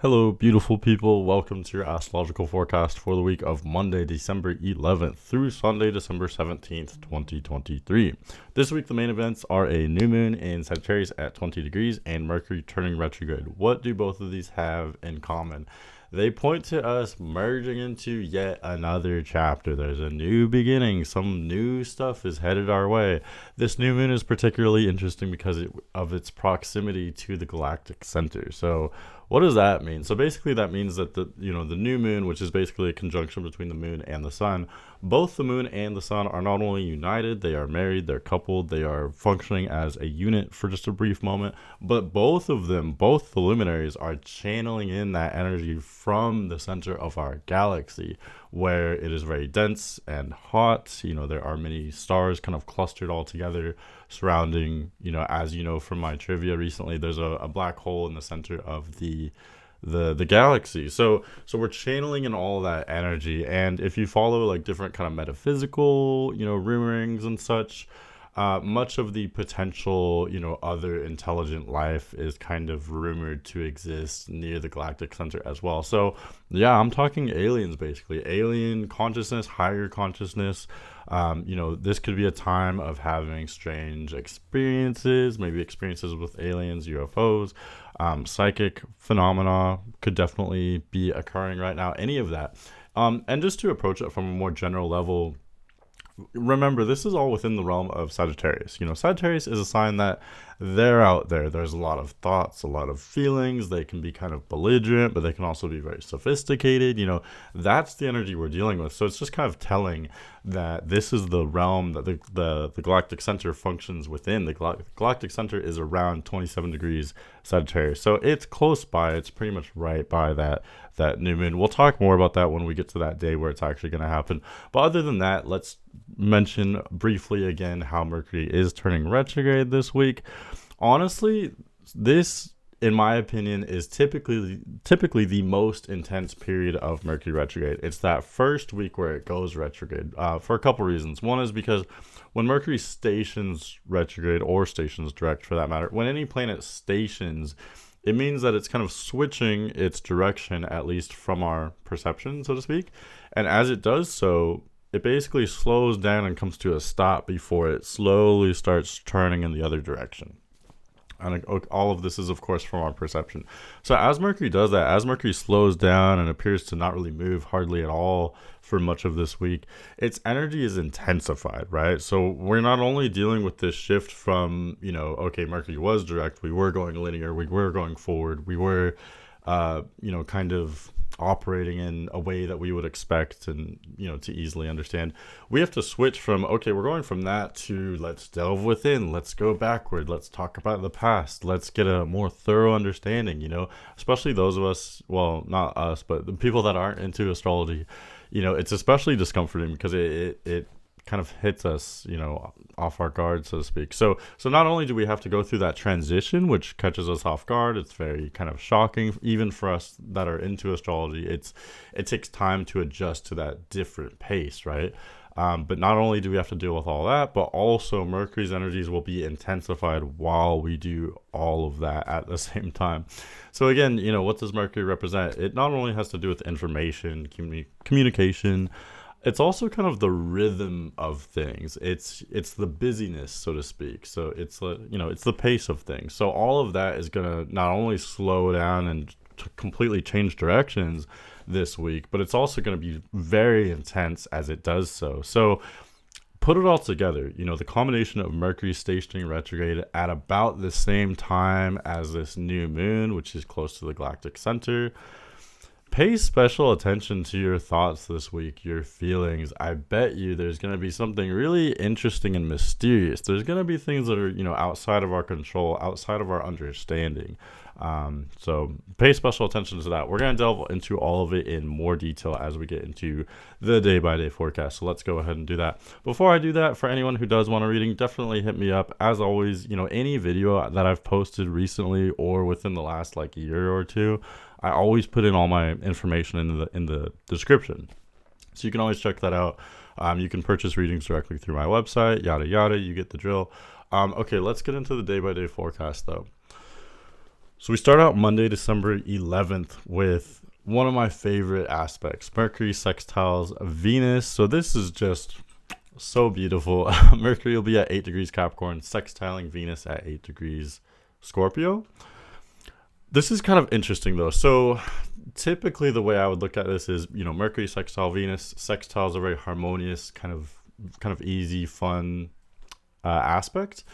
Hello, beautiful people. Welcome to your astrological forecast for the week of Monday, December 11th through Sunday, December 17th, 2023. This week, the main events are a new moon in Sagittarius at 20 degrees and Mercury turning retrograde. What do both of these have in common? They point to us merging into yet another chapter. There's a new beginning. Some new stuff is headed our way. This new moon is particularly interesting because of its proximity to the galactic center. So what does that mean? So basically that means that the new moon, which is basically a conjunction between the moon and the sun, both the moon and the sun are not only united, they are married, they're coupled, they are functioning as a unit for just a brief moment, but both of them, both the luminaries, are channeling in that energy from the center of our galaxy, where it is very dense and hot. There are many stars kind of clustered all together surrounding, as you know from my trivia recently, there's a black hole in the center of the galaxy. So we're channeling in all that energy. And if you follow like different kind of metaphysical, rumorings and such, much of the potential, other intelligent life is kind of rumored to exist near the galactic center as well. So yeah, I'm talking aliens, basically alien consciousness, higher consciousness. This could be a time of having strange experiences, maybe experiences with aliens, UFOs, psychic phenomena could definitely be occurring right now, any of that. And just to approach it from a more general level, remember, this is all within the realm of Sagittarius. Sagittarius is a sign that they're out there. There's a lot of thoughts, a lot of feelings. They can be kind of belligerent, but they can also be very sophisticated. That's the energy we're dealing with. So it's just kind of telling that this is the realm that the galactic center functions within. The galactic center is around 27 degrees Sagittarius. So it's close by. It's pretty much right by that new moon. We'll talk more about that when we get to that day where it's actually going to happen. But other than that, let's mention briefly again how Mercury is turning retrograde this week. Honestly, this, in my opinion, is typically the most intense period of Mercury retrograde. It's that first week where it goes retrograde for a couple reasons. One is because when Mercury stations retrograde, or stations direct for that matter, when any planet stations, it means that it's kind of switching its direction, at least from our perception, so to speak. And as it does so, it basically slows down and comes to a stop before it slowly starts turning in the other direction. And all of this is, of course, from our perception. So as Mercury does that, as Mercury slows down and appears to not really move hardly at all for much of this week, its energy is intensified, right? So we're not only dealing with this shift from, okay, Mercury was direct, we were going linear, we were going forward, we were, kind of operating in a way that we would expect and to easily understand. We have to switch from, okay, we're going from that to let's delve within, let's go backward, let's talk about the past, let's get a more thorough understanding, especially those of us, well, not us, but the people that aren't into astrology. It's especially discomforting because it kind of hits us, off our guard, so to speak. So not only do we have to go through that transition, which catches us off guard, it's very kind of shocking, even for us that are into astrology. It takes time to adjust to that different pace, right? But not only do we have to deal with all that, but also Mercury's energies will be intensified while we do all of that at the same time. So again, what does Mercury represent? It not only has to do with information, communication, it's also kind of the rhythm of things. It's the busyness, so to speak. So it's it's the pace of things. So all of that is going to not only slow down and completely change directions this week, but it's also going to be very intense as it does so. So put it all together, the combination of Mercury stationing retrograde at about the same time as this new moon, which is close to the galactic center. Pay special attention to your thoughts this week, your feelings. I bet you there's going to be something really interesting and mysterious. There's going to be things that are, outside of our control, outside of our understanding. So pay special attention to that. We're going to delve into all of it in more detail as we get into the day-by-day forecast. So let's go ahead and do that. Before I do that, for anyone who does want a reading, definitely hit me up. As always, any video that I've posted recently or within the last year or two, I always put in all my information in the description. So you can always check that out. You can purchase readings directly through my website, yada, yada. You get the drill. Okay, let's get into the day-by-day forecast, though. So we start out Monday, December 11th with one of my favorite aspects, Mercury sextiles Venus. So this is just so beautiful. Mercury will be at 8 degrees Capricorn, sextiling Venus at 8 degrees Scorpio. This is kind of interesting though. So typically the way I would look at this is, Mercury sextile Venus. Sextiles are very harmonious, kind of easy, fun aspect.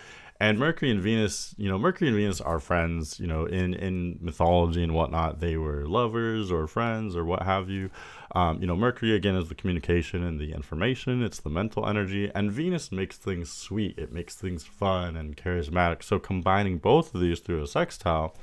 And Mercury and Venus, Mercury and Venus are friends, in mythology and whatnot. They were lovers or friends or what have you. Mercury, again, is the communication and the information. It's the mental energy. And Venus makes things sweet. It makes things fun and charismatic. So combining both of these through a sextile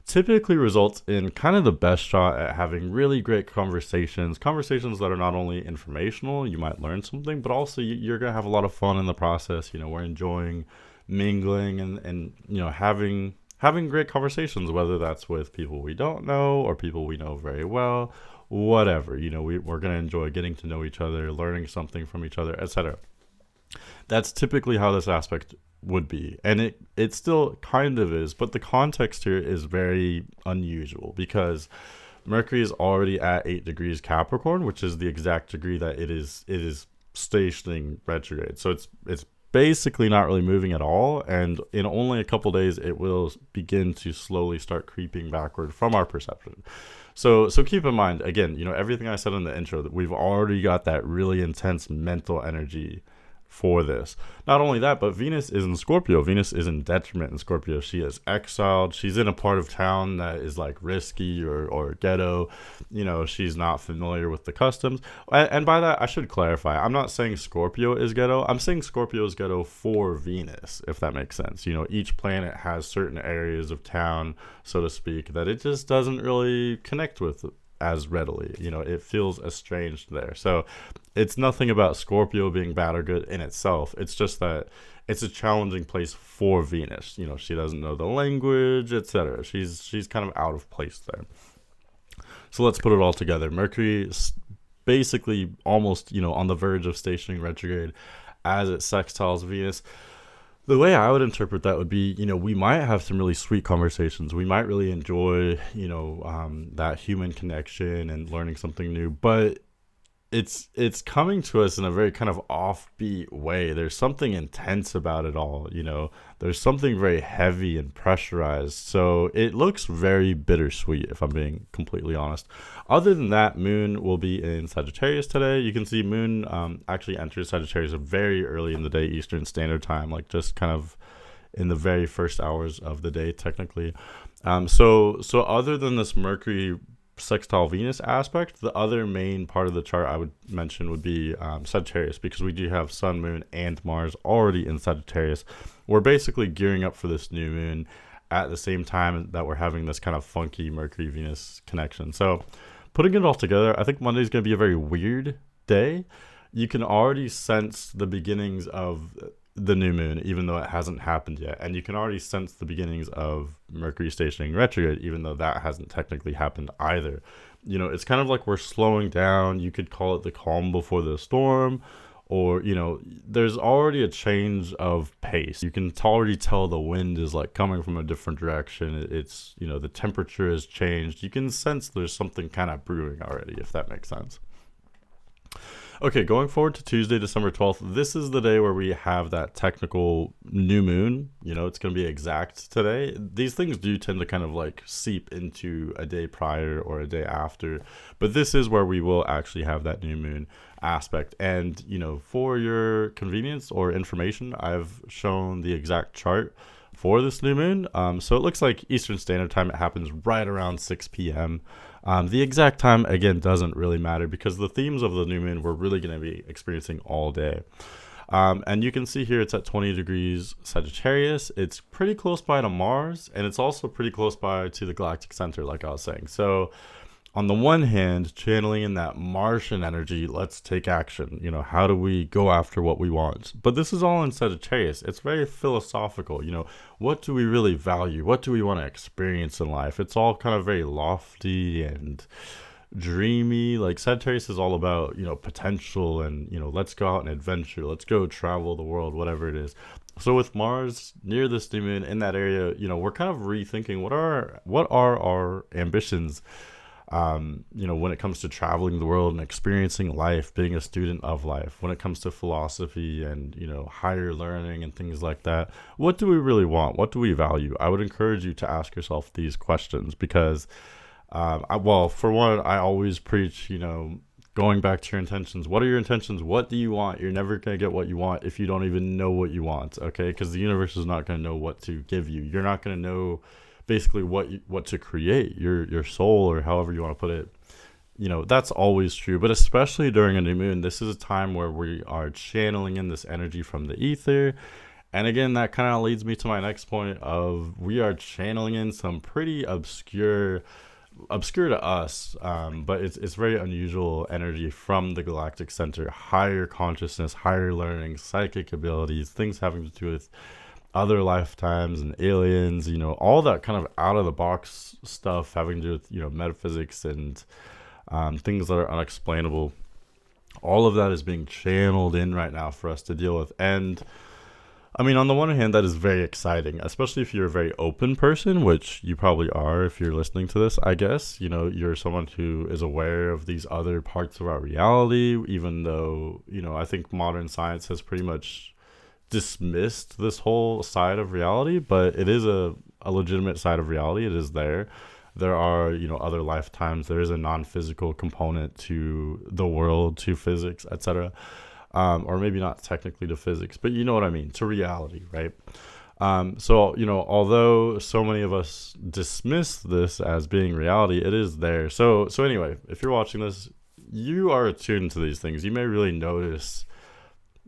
typically results in kind of the best shot at having really great conversations that are not only informational, you might learn something, but also you're going to have a lot of fun in the process. We're enjoying mingling and having great conversations, whether that's with people we don't know or people we know very well, whatever. We're going to enjoy getting to know each other, learning something from each other, etc. That's typically how this aspect would be, and it still kind of is, but the context here is very unusual because Mercury is already at 8 degrees Capricorn, which is the exact degree that it is stationing retrograde. So it's basically not really moving at all, and in only a couple days it will begin to slowly start creeping backward from our perception. So keep in mind, again, everything I said in the intro, that we've already got that really intense mental energy for this. Not only that, but Venus is in Scorpio. Venus is in detriment in Scorpio. She is exiled. She's in a part of town that is like risky or ghetto. She's not familiar with the customs. And by that, I should clarify, I'm not saying Scorpio is ghetto. I'm saying Scorpio is ghetto for Venus, if that makes sense. Each planet has certain areas of town, so to speak, that it just doesn't really connect with as readily. It feels estranged there. So it's nothing about Scorpio being bad or good in itself. It's just that it's a challenging place for Venus. She doesn't know the language, etc. She's kind of out of place there. So let's put it all together. Mercury is basically almost, on the verge of stationing retrograde as it sextiles Venus. The way I would interpret that would be, we might have some really sweet conversations. We might really enjoy, that human connection and learning something new. But it's coming to us in a very kind of offbeat way. There's something intense about it all. There's something very heavy and pressurized. So it looks very bittersweet, if I'm being completely honest. Other than that, Moon will be in Sagittarius today. You can see Moon actually enters Sagittarius very early in the day, Eastern Standard Time, like just kind of in the very first hours of the day, technically. So other than this Mercury sextile Venus aspect, the other main part of the chart I would mention would be Sagittarius, because we do have Sun, Moon, and Mars already in Sagittarius. We're basically gearing up for this new moon at the same time that we're having this kind of funky Mercury-Venus connection. So putting it all together, I think Monday's going to be a very weird day. You can already sense the beginnings of the new moon, even though it hasn't happened yet. And you can already sense the beginnings of Mercury stationing retrograde, even though that hasn't technically happened either. It's kind of like we're slowing down. You could call it the calm before the storm, or, there's already a change of pace. You can already tell the wind is like coming from a different direction. It's, the temperature has changed. You can sense there's something kind of brewing already, if that makes sense. Okay, going forward to Tuesday, December 12th, this is the day where we have that technical new moon. It's going to be exact today. These things do tend to kind of like seep into a day prior or a day after, but this is where we will actually have that new moon aspect. And, for your convenience or information, I've shown the exact chart for this new moon. So it looks like Eastern Standard Time, it happens right around 6 p.m. The exact time, again, doesn't really matter because the themes of the new moon we're really going to be experiencing all day. And you can see here it's at 20 degrees Sagittarius. It's pretty close by to Mars, and it's also pretty close by to the galactic center, like I was saying. So on the one hand, channeling in that Martian energy, let's take action. How do we go after what we want? But this is all in Sagittarius. It's very philosophical. What do we really value? What do we want to experience in life? It's all kind of very lofty and dreamy. Like Sagittarius is all about, potential and, let's go out and adventure, let's go travel the world, whatever it is. So with Mars near this new moon in that area, we're kind of rethinking what are our ambitions, when it comes to traveling the world and experiencing life, being a student of life, when it comes to philosophy and, higher learning and things like that. What do we really want? What do we value? I would encourage you to ask yourself these questions because, for one, I always preach, going back to your intentions. What are your intentions? What do you want? You're never going to get what you want if you don't even know what you want, okay? Because the universe is not going to know what to give you. You're not going to know basically what to create, your soul, or however you want to put it. That's always true, but especially during a new moon, this is a time where we are channeling in this energy from the ether. And again, that kind of leads me to my next point of we are channeling in some pretty obscure to us, but it's very unusual energy from the galactic center, higher consciousness, higher learning, psychic abilities, things having to do with other lifetimes and aliens, all that kind of out of the box stuff having to do with, metaphysics and things that are unexplainable. All of that is being channeled in right now for us to deal with. And I mean, on the one hand, that is very exciting, especially if you're a very open person, which you probably are if you're listening to this, I guess. You're someone who is aware of these other parts of our reality, even though, I think modern science has pretty much dismissed this whole side of reality, but it is a legitimate side of reality. It is there. There are, other lifetimes. There is a non-physical component to the world, to physics, etc. Or maybe not technically to physics, but you know what I mean, to reality, right? So, although so many of us dismiss this as being reality, it is there. So anyway, if you're watching this, you are attuned to these things. You may really notice,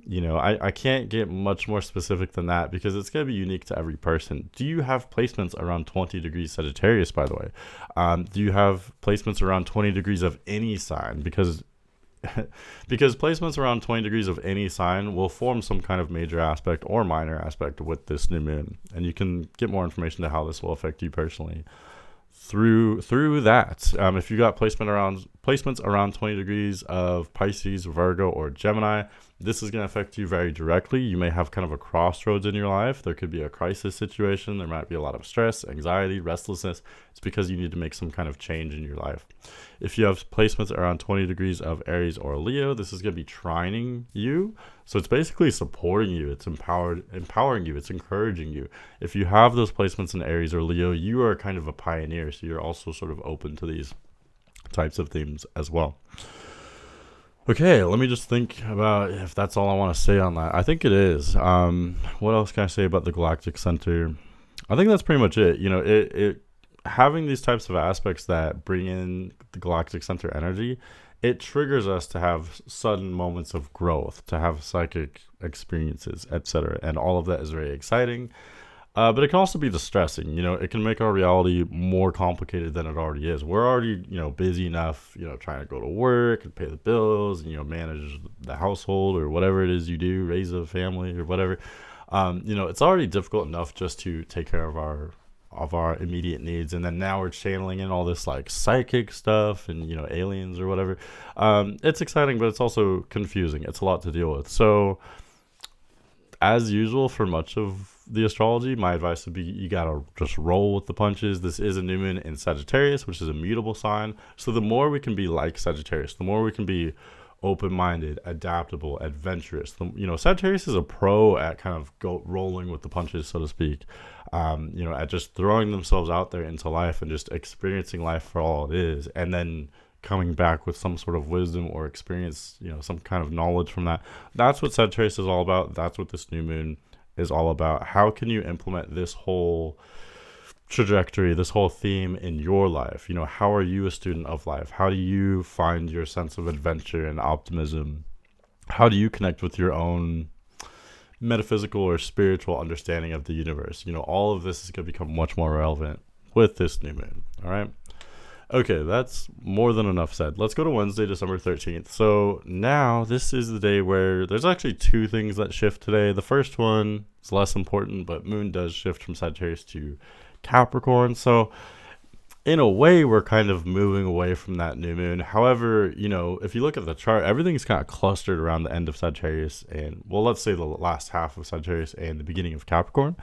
I can't get much more specific than that because it's going to be unique to every person. Do you have placements around 20 degrees Sagittarius, by the way? Do you have placements around 20 degrees of any sign? Because placements around 20 degrees of any sign will form some kind of major aspect or minor aspect with this new moon. And you can get more information to how this will affect you personally through that. If you got placements around 20 degrees of Pisces, Virgo, or Gemini, this is going to affect you very directly. You may have kind of a crossroads in your life. There could be a crisis situation. There might be a lot of stress, anxiety, restlessness. It's because you need to make some kind of change in your life. If you have placements around 20 degrees of Aries or Leo, this is going to be trining you. So it's basically supporting you. It's empowering you. It's encouraging you. If you have those placements in Aries or Leo, you are kind of a pioneer. So you're also sort of open to these types of themes as well. Okay, let me just think about if that's all I want to say on that. I think it is. What else can I say about the galactic center? I think that's pretty much it. It having these types of aspects that bring in the galactic center energy, it triggers us to have sudden moments of growth, to have psychic experiences, etc. And all of that is very exciting. But it can also be distressing. It can make our reality more complicated than it already is. We're already, busy enough, trying to go to work and pay the bills and, manage the household or whatever it is you do, raise a family or whatever. It's already difficult enough just to take care of our immediate needs. And then now we're channeling in all this like psychic stuff and, aliens or whatever. It's exciting, but it's also confusing. It's a lot to deal with. So as usual for much of the astrology, my advice would be you gotta just roll with the punches. This is a new moon in Sagittarius, which is a mutable sign. So the more we can be like Sagittarius, the more we can be open-minded, adaptable, adventurous. Sagittarius is a pro at kind of rolling with the punches, so to speak. At just throwing themselves out there into life and just experiencing life for all it is, and then coming back with some sort of wisdom or experience, some kind of knowledge from that. That's what Sagittarius is all about. That's what this new moon is all about. How can you implement this whole trajectory, this whole theme in your life? How are you a student of life? How do you find your sense of adventure and optimism? How do you connect with your own metaphysical or spiritual understanding of the universe? All of this is going to become much more relevant with this new moon. All right. Okay, that's more than enough said. Let's go to Wednesday, December 13th. So now this is the day where there's actually two things that shift today. The first one is less important, but moon does shift from Sagittarius to Capricorn. So in a way, we're kind of moving away from that new moon. However, if you look at the chart, everything's kind of clustered around the end of Sagittarius and, well, let's say the last half of Sagittarius and the beginning of Capricorn.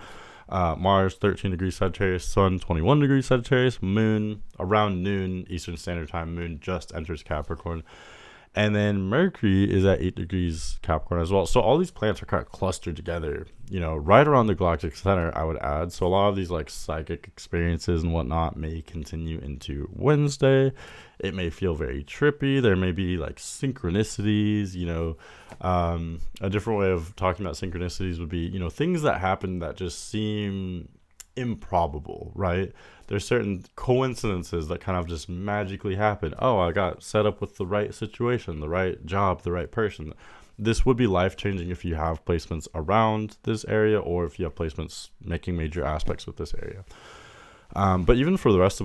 Mars 13 degrees Sagittarius, Sun 21 degrees Sagittarius, Moon around noon Eastern Standard Time. Moon just enters Capricorn. And then Mercury is at 8 degrees Capricorn as well. So all these planets are kind of clustered together, right around the galactic center, I would add. So a lot of these like psychic experiences and whatnot may continue into Wednesday. It may feel very trippy. There may be like synchronicities, a different way of talking about synchronicities would be, things that happen that just seem improbable, right? There's certain coincidences that kind of just magically happen. Oh, I got set up with the right situation, the right job, the right person. This would be life-changing if you have placements around this area or if you have placements making major aspects with this area. But even for the rest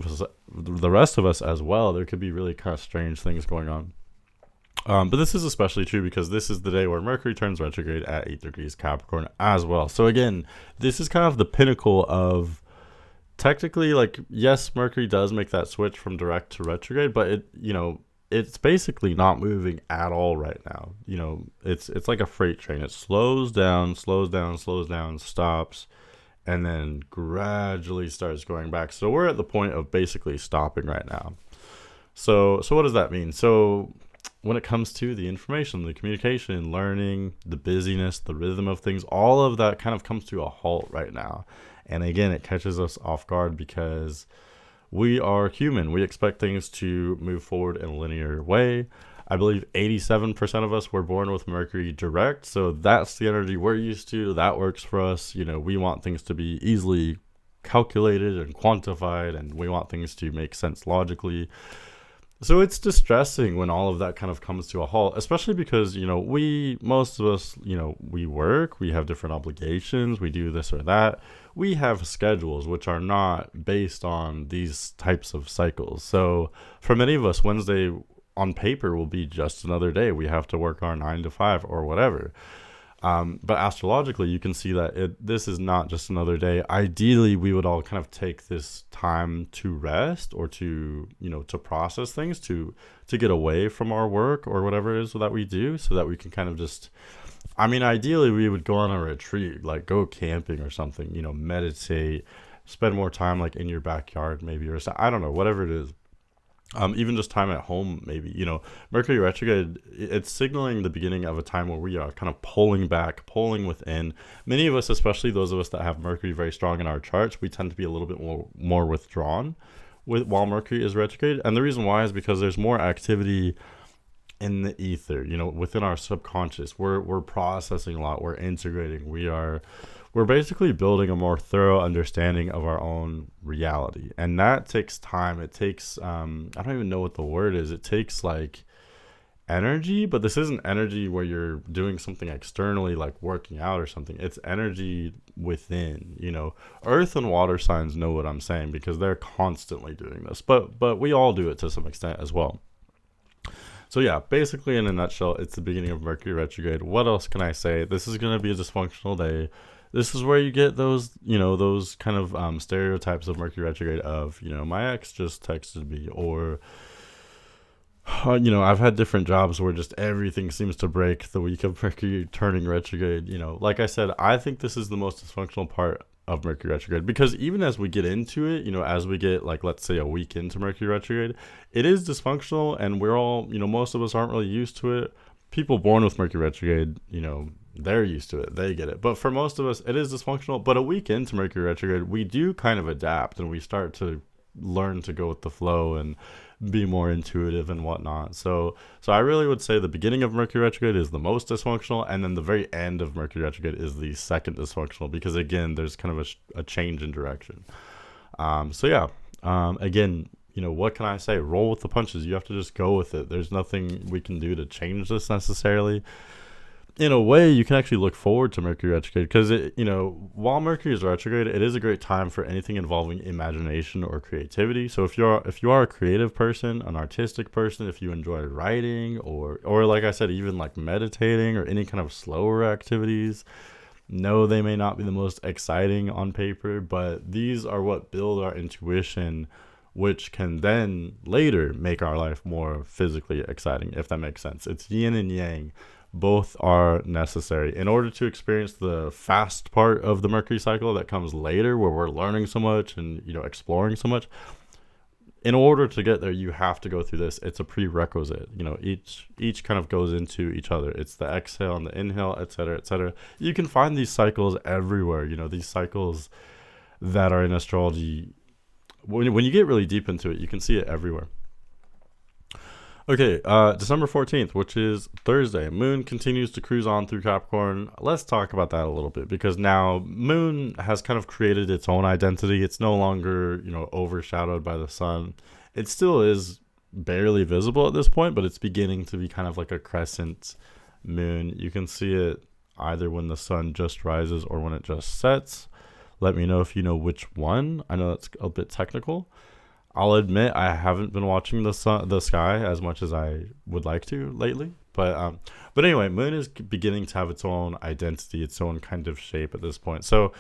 of us as well, there could be really kind of strange things going on. But this is especially true because this is the day where Mercury turns retrograde at 8 degrees Capricorn as well. So again, this is kind of the pinnacle of technically, like, yes, Mercury does make that switch from direct to retrograde, but it's basically not moving at all right now. It's like a freight train. It slows down, stops, and then gradually starts going back. So we're at the point of basically stopping right now. So what does that mean? So when it comes to the information, the communication, learning, the busyness, the rhythm of things, all of that kind of comes to a halt right now. And again, it catches us off guard because we are human. We expect things to move forward in a linear way. I believe 87% of us were born with Mercury direct. So that's the energy we're used to. That works for us. We want things to be easily calculated and quantified, and we want things to make sense logically. So it's distressing when all of that kind of comes to a halt, especially because, most of us, we work, we have different obligations, we do this or that. We have schedules which are not based on these types of cycles. So for many of us, Wednesday on paper will be just another day. We have to work our 9 to 5 or whatever. But astrologically, you can see that this is not just another day. Ideally, we would all kind of take this time to rest or to process things, to get away from our work or whatever it is that we do, so that we can kind of just, ideally, we would go on a retreat, like go camping or something, meditate, spend more time like in your backyard maybe, or I don't know, whatever it is. Even just time at home, maybe. Mercury retrograde, it's signaling the beginning of a time where we are kind of pulling back, pulling within. Many of us, especially those of us that have Mercury very strong in our charts, we tend to be a little bit more withdrawn while Mercury is retrograde. And the reason why is because there's more activity in the ether, within our subconscious. We're processing a lot, we're integrating, we're basically building a more thorough understanding of our own reality. And that takes time. It takes, I don't even know what the word is. It takes like energy, but this isn't energy where you're doing something externally, like working out or something. It's energy within, Earth and water signs know what I'm saying because they're constantly doing this, but we all do it to some extent as well. So yeah, basically in a nutshell, it's the beginning of Mercury retrograde. What else can I say? This is going to be a dysfunctional day. This is where you get those, those kind of stereotypes of Mercury retrograde of, my ex just texted me, or, I've had different jobs where just everything seems to break the week of Mercury turning retrograde. Like I said, I think this is the most dysfunctional part of Mercury retrograde, because even as we get into it, as we get like, let's say a week into Mercury retrograde, it is dysfunctional, and we're all, most of us aren't really used to it. People born with Mercury retrograde, they're used to it, they get it. But for most of us, it is dysfunctional. But a week into Mercury retrograde, we do kind of adapt, and we start to learn to go with the flow and be more intuitive and whatnot. So I really would say the beginning of Mercury retrograde is the most dysfunctional, and then the very end of Mercury retrograde is the second dysfunctional, because again, there's kind of a change in direction. Again, what can I say? Roll with the punches. You have to just go with it. There's nothing we can do to change this necessarily. In a way, you can actually look forward to Mercury retrograde, because while Mercury is retrograde, it is a great time for anything involving imagination or creativity. So if you are a creative person, an artistic person, if you enjoy writing or like I said, even like meditating or any kind of slower activities, no, they may not be the most exciting on paper, but these are what build our intuition which can then later make our life more physically exciting, if that makes sense. It's yin and yang. Both are necessary in order to experience the fast part of the Mercury cycle that comes later, where we're learning so much and, exploring so much. In order to get there, you have to go through this. It's a prerequisite. Each kind of goes into each other. It's the exhale and the inhale, etc., etc. You can find these cycles everywhere. These cycles that are in astrology. When you get really deep into it, you can see it everywhere. Okay, December 14th, which is Thursday, Moon continues to cruise on through Capricorn. Let's talk about that a little bit, because now Moon has kind of created its own identity. It's no longer, overshadowed by the sun. It still is barely visible at this point, but it's beginning to be kind of like a crescent moon. You can see it either when the sun just rises or when it just sets. Let me know if you know which one. I know that's a bit technical. I'll admit I haven't been watching the sky as much as I would like to lately, but anyway, Moon is beginning to have its own identity, its own kind of shape at this point. So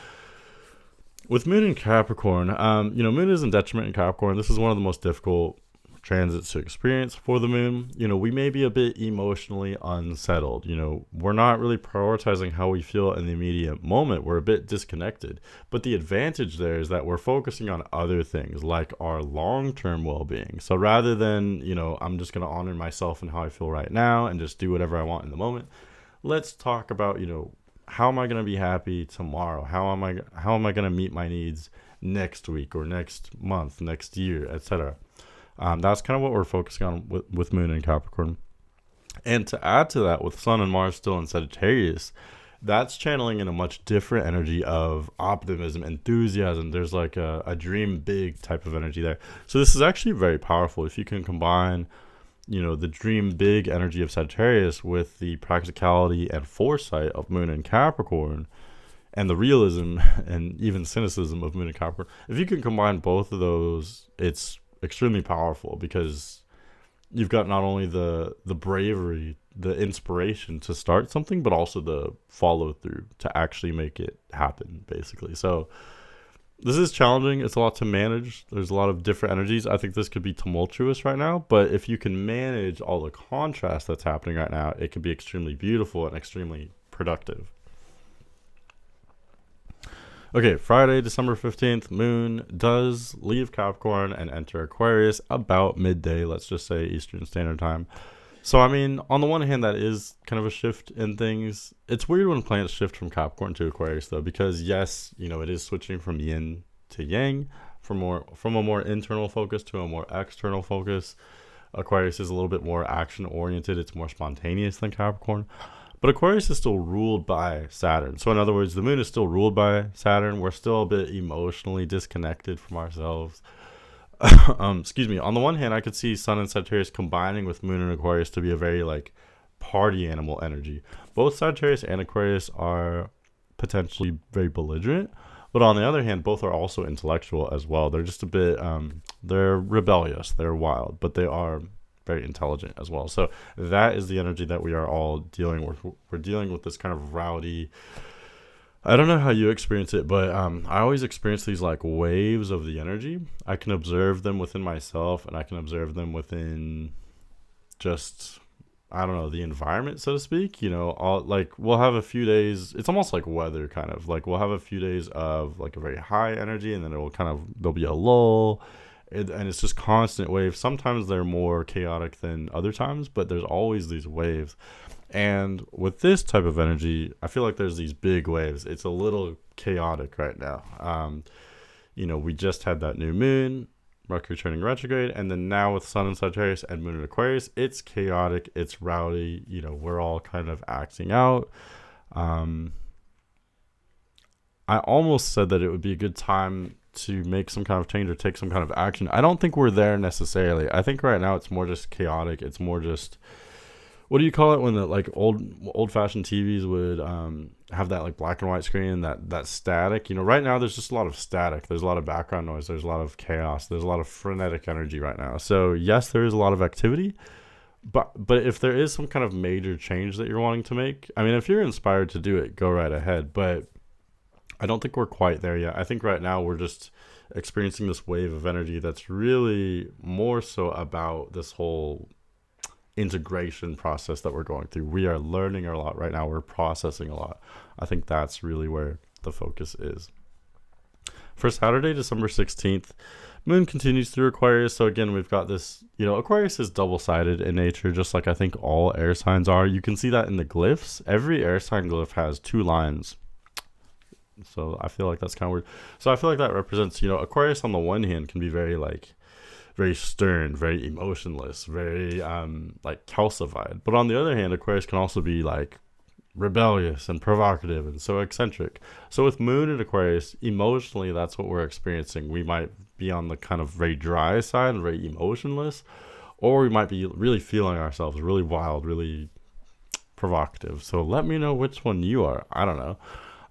with Moon in Capricorn, Moon is in detriment in Capricorn. This is one of the most difficult transits to experience for the Moon. We may be a bit emotionally unsettled. We're not really prioritizing how we feel in the immediate moment. We're a bit disconnected. But the advantage there is that we're focusing on other things, like our long-term well-being. So rather than, I'm just going to honor myself and how I feel right now and just do whatever I want in the moment, let's talk about, how am I going to be happy tomorrow? How am I going to meet my needs next week or next month, next year, etc. That's kind of what we're focusing on with Moon in Capricorn. And to add to that, with Sun and Mars still in Sagittarius, that's channeling in a much different energy of optimism, enthusiasm. There's like a dream big type of energy there. So this is actually very powerful if you can combine, the dream big energy of Sagittarius with the practicality and foresight of Moon in Capricorn, and the realism and even cynicism of Moon in Capricorn. If you can combine both of those, it's extremely powerful, because you've got not only the bravery, the inspiration to start something, but also the follow through to actually make it happen, basically. So this is challenging. It's a lot to manage. There's a lot of different energies. I think this could be tumultuous right now, but if you can manage all the contrast that's happening right now, it could be extremely beautiful and extremely productive. Okay, Friday, December 15th, Moon does leave Capricorn and enter Aquarius about midday, let's just say Eastern Standard Time. So, on the one hand, that is kind of a shift in things. It's weird when planets shift from Capricorn to Aquarius, though, because yes, it is switching from yin to yang, from a more internal focus to a more external focus. Aquarius is a little bit more action-oriented. It's more spontaneous than Capricorn. But Aquarius is still ruled by Saturn. So in other words, the Moon is still ruled by Saturn. We're still a bit emotionally disconnected from ourselves. Excuse me. On the one hand, I could see Sun and Sagittarius combining with Moon and Aquarius to be a very party animal energy. Both Sagittarius and Aquarius are potentially very belligerent. But on the other hand, both are also intellectual as well. They're just a bit, they're rebellious. They're wild, but they are very intelligent as well. So that is the energy that we are all dealing with. We're dealing with this kind of rowdy, I don't know how you experience it, but I always experience these waves of the energy. I can observe them within myself, and I can observe them within just, I don't know, the environment, so to speak. We'll have a few days, it's almost like weather, kind of we'll have a few days of a very high energy, and then there'll be a lull. And it's just constant waves. Sometimes they're more chaotic than other times, but there's always these waves. And with this type of energy, I feel like there's these big waves. It's a little chaotic right now. We just had that new moon, Mercury turning retrograde, and then now with Sun in Sagittarius and Moon in Aquarius, it's chaotic, it's rowdy. We're all kind of acting out. I almost said that it would be a good time to make some kind of change or take some kind of action. I don't think we're there necessarily. I think right now it's more just chaotic. It's more just, what do you call it when the old-fashioned TVs would have that black and white screen, that static? Right now there's just a lot of static. There's a lot of background noise. There's a lot of chaos. There's a lot of frenetic energy right now. So yes, there is a lot of activity, but if there is some kind of major change that you're wanting to make, if you're inspired to do it, go right ahead. But I don't think we're quite there yet. I think right now we're just experiencing this wave of energy that's really more so about this whole integration process that we're going through. We are learning a lot right now. We're processing a lot. I think that's really where the focus is. For Saturday, December 16th, Moon continues through Aquarius. So again, we've got this, Aquarius is double-sided in nature, just like I think all air signs are. You can see that in the glyphs. Every air sign glyph has two lines. So I feel like that's kind of weird. So I feel like that represents, Aquarius on the one hand can be very stern, very emotionless, very calcified. But on the other hand, Aquarius can also be rebellious and provocative and so eccentric. So with Moon in Aquarius, emotionally, that's what we're experiencing. We might be on the kind of very dry side and very emotionless, or we might be really feeling ourselves, really wild, really provocative. So let me know which one you are. I don't know.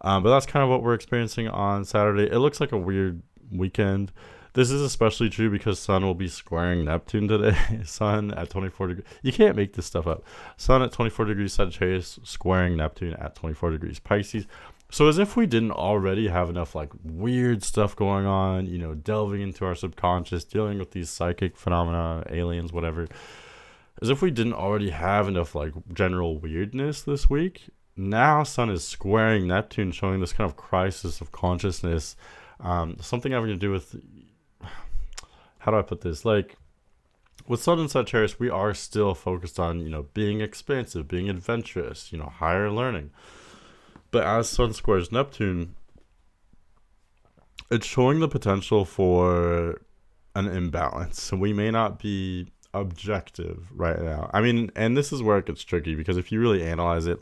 But that's kind of what we're experiencing on Saturday. It looks like a weird weekend. This is especially true because Sun will be squaring Neptune today. Sun at 24 degrees. You can't make this stuff up. Sun at 24 degrees Sagittarius squaring Neptune at 24 degrees Pisces. So as if we didn't already have enough weird stuff going on, delving into our subconscious, dealing with these psychic phenomena, aliens, whatever. As if we didn't already have enough general weirdness this week. Now Sun is squaring Neptune, showing this kind of crisis of consciousness. Something having to do with, how do I put this? With Sun and Sagittarius, we are still focused on, being expansive, being adventurous, higher learning. But as Sun squares Neptune, it's showing the potential for an imbalance. So we may not be objective right now. I mean, and this is where it gets tricky, because if you really analyze it,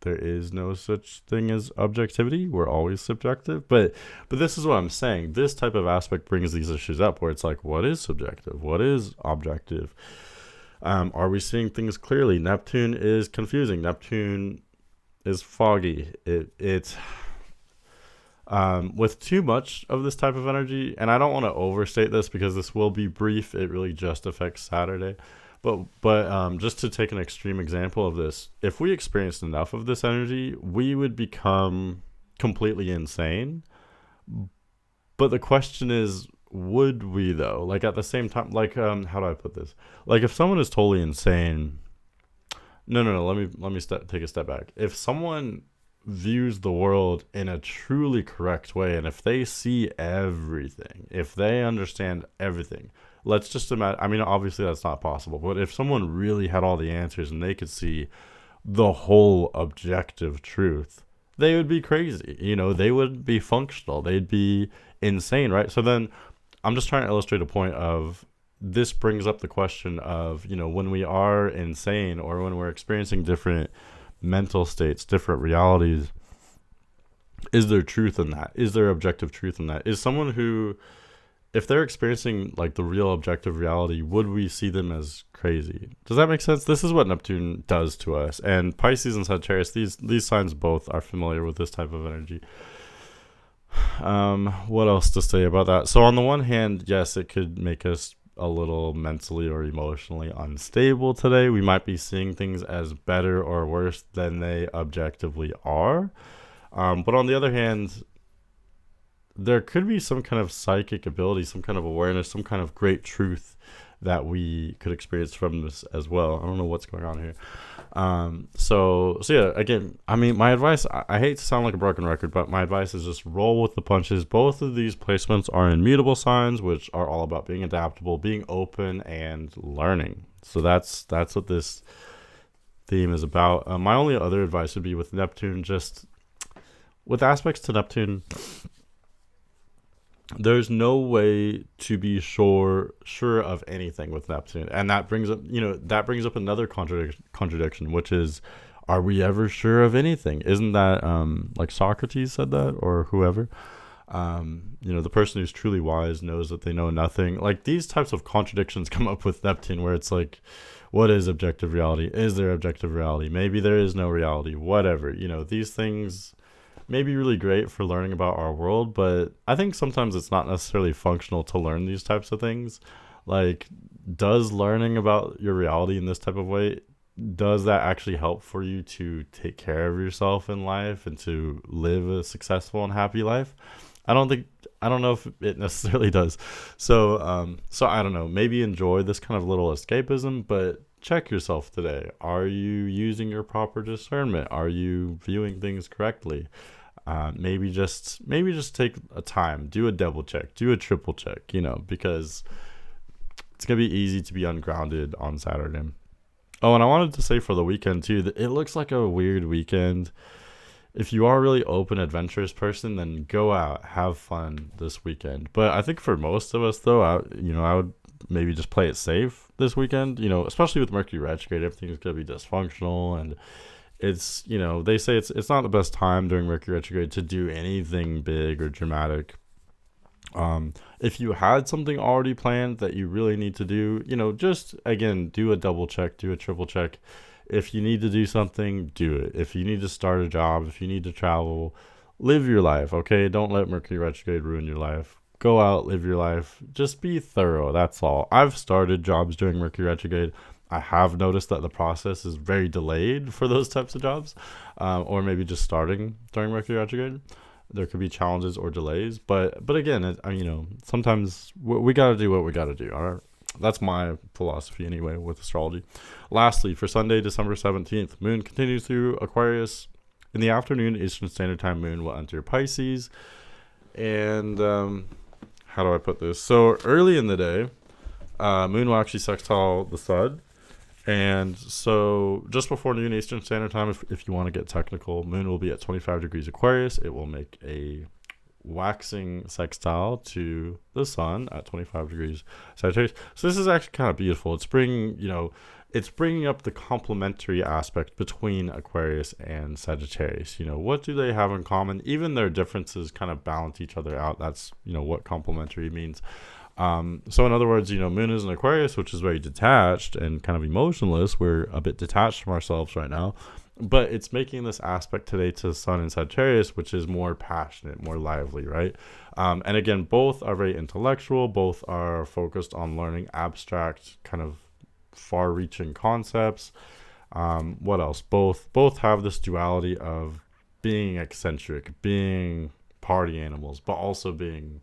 there is no such thing as objectivity. We're always subjective. But this is what I'm saying. This type of aspect brings these issues up where it's what is subjective? What is objective? Are we seeing things clearly? Neptune is confusing. Neptune is foggy. It's with too much of this type of energy, and I don't want to overstate this because this will be brief. It really just affects Saturday. But just to take an extreme example of this, if we experienced enough of this energy, we would become completely insane. But the question is, would we though? At the same time, how do I put this? If someone is totally insane, no. Let me take a step back. If someone views the world in a truly correct way, and if they see everything, if they understand everything. Let's just imagine, I mean, obviously that's not possible, but if someone really had all the answers and they could see the whole objective truth, they would be crazy. They would be functional. They'd be insane, right? So then I'm just trying to illustrate a point of this brings up the question of, when we are insane or when we're experiencing different mental states, different realities, is there truth in that? Is there objective truth in that? Is someone who, if they're experiencing the real objective reality, would we see them as crazy? Does that make sense? This is what Neptune does to us. And Pisces and Sagittarius, these signs both are familiar with this type of energy. What else to say about that? So on the one hand, yes, it could make us a little mentally or emotionally unstable today. We might be seeing things as better or worse than they objectively are. But on the other hand, there could be some kind of psychic ability, some kind of awareness, some kind of great truth that we could experience from this as well. I don't know what's going on here. So yeah, again, I mean, my advice, I hate to sound like a broken record, but my advice is just roll with the punches. Both of these placements are in mutable signs, which are all about being adaptable, being open, and learning. So that's what this theme is about. My only other advice would be with Neptune, just with aspects to Neptune, there's no way to be sure of anything with Neptune, and that brings up another contradiction, which is, are we ever sure of anything? Isn't that Socrates said that, or whoever? The person who's truly wise knows that they know nothing. These types of contradictions come up with Neptune, where it's what is objective reality? Is there objective reality? Maybe there is no reality. Whatever. These things may be really great for learning about our world, but I think sometimes it's not necessarily functional to learn these types of things. Does learning about your reality in this type of way, does that actually help for you to take care of yourself in life and to live a successful and happy life? I don't think I don't know if it necessarily does. So I don't know. Maybe enjoy this kind of little escapism, but check yourself today. Are you using your proper discernment? Are you viewing things correctly? Maybe just take a time, do a double check, do a triple check, because it's gonna be easy to be ungrounded on Saturday. Oh, and I wanted to say for the weekend too that it looks like a weird weekend. If you are a really open, adventurous person, then go out, have fun this weekend. But I think for most of us, though, I would maybe just play it safe this weekend. Especially with Mercury retrograde, everything's gonna be dysfunctional, and it's they say it's not the best time during Mercury retrograde to do anything big or dramatic. If you had something already planned that you really need to do, just again do a double check, do a triple check. If you need to do something, do it. If you need to start a job, if you need to travel, live your life, okay? Don't let Mercury retrograde ruin your life. Go out, live your life. Just be thorough, that's all. I've started jobs during Mercury retrograde. I have noticed that the process is very delayed for those types of jobs, or maybe just starting during Mercury retrograde. There could be challenges or delays, but again, sometimes we got to do what we got to do. All right, that's my philosophy anyway with astrology. Lastly, for Sunday, December 17th, Moon continues through Aquarius. In the afternoon, Eastern Standard Time, Moon will enter Pisces. And how do I put this? So early in the day, Moon will actually sextile the Sun. And so just before noon Eastern Standard Time, if you want to get technical, Moon will be at 25 degrees Aquarius. It will make a waxing sextile to the Sun at 25 degrees Sagittarius. So this is actually kind of beautiful. It's bringing up the complementary aspect between Aquarius and Sagittarius. What do they have in common? Even their differences kind of balance each other out. That's what complementary means. So in other words, Moon is in Aquarius, which is very detached and kind of emotionless. We're a bit detached from ourselves right now, but it's making this aspect today to Sun and Sagittarius, which is more passionate, more lively, right? And again, both are very intellectual. Both are focused on learning abstract, kind of far-reaching concepts. What else? Both have this duality of being eccentric, being party animals, but also being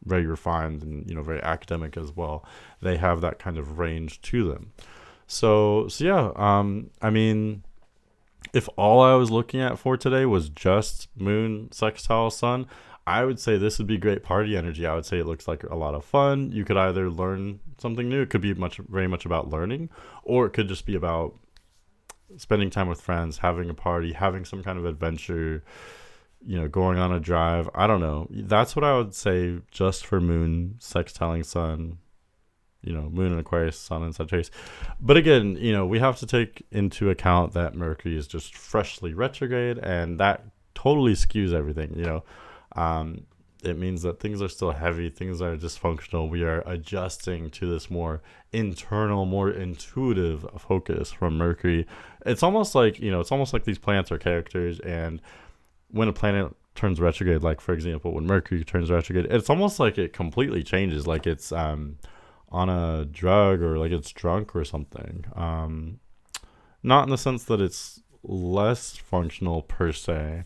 very refined and very academic as well. They have that kind of range to them. So yeah, I mean, if all I was looking at for today was just Moon sextile Sun, I would say this would be great party energy. I would say it looks like a lot of fun. You could either learn something new. It could be very much about learning, or it could just be about spending time with friends, having a party, having some kind of adventure, going on a drive. I don't know. That's what I would say just for Moon sextiling Sun, Moon in Aquarius, Sun in Sagittarius. But again, we have to take into account that Mercury is just freshly retrograde, and that totally skews everything. It means that things are still heavy, things are dysfunctional. We are adjusting to this more internal, more intuitive focus from Mercury. It's almost like these planets are characters, and when a planet turns retrograde, like for example when Mercury turns retrograde, it's almost like it completely changes, like it's on a drug, or like it's drunk or something. Not in the sense that it's less functional per se.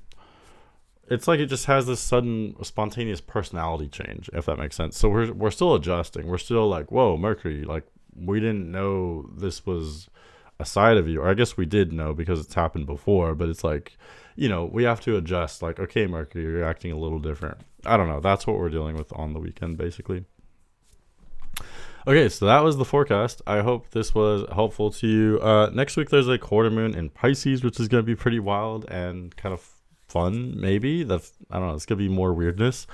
It's like it just has this sudden spontaneous personality change, if that makes sense. So we're still adjusting. We're still like, whoa, Mercury, like we didn't know this was a side of you. Or I guess we did know because it's happened before, but it's like, we have to adjust. Like, okay, Mercury, you're acting a little different. I don't know. That's what we're dealing with on the weekend, basically. Okay, so that was the forecast. I hope this was helpful to you. Next week, there's a quarter moon in Pisces, which is going to be pretty wild and kind of fun, maybe. I don't know. It's going to be more weirdness.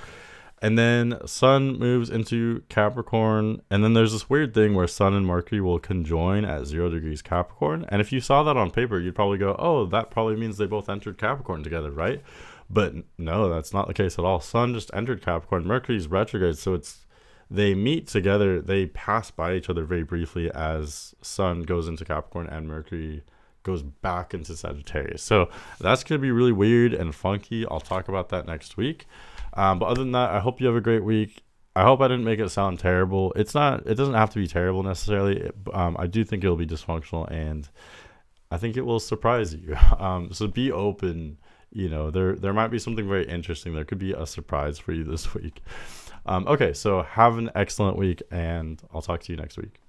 And then Sun moves into Capricorn. And then there's this weird thing where Sun and Mercury will conjoin at 0 degrees Capricorn. And if you saw that on paper, you'd probably go, oh, that probably means they both entered Capricorn together, right? But no, that's not the case at all. Sun just entered Capricorn. Mercury's retrograde. So they meet together. They pass by each other very briefly as Sun goes into Capricorn and Mercury goes back into Sagittarius. So that's going to be really weird and funky. I'll talk about that next week. But other than that, I hope you have a great week. I hope I didn't make it sound terrible. It doesn't have to be terrible necessarily. I do think it'll be dysfunctional, and I think it will surprise you. So be open. there might be something very interesting. There could be a surprise for you this week. Okay, so have an excellent week, and I'll talk to you next week.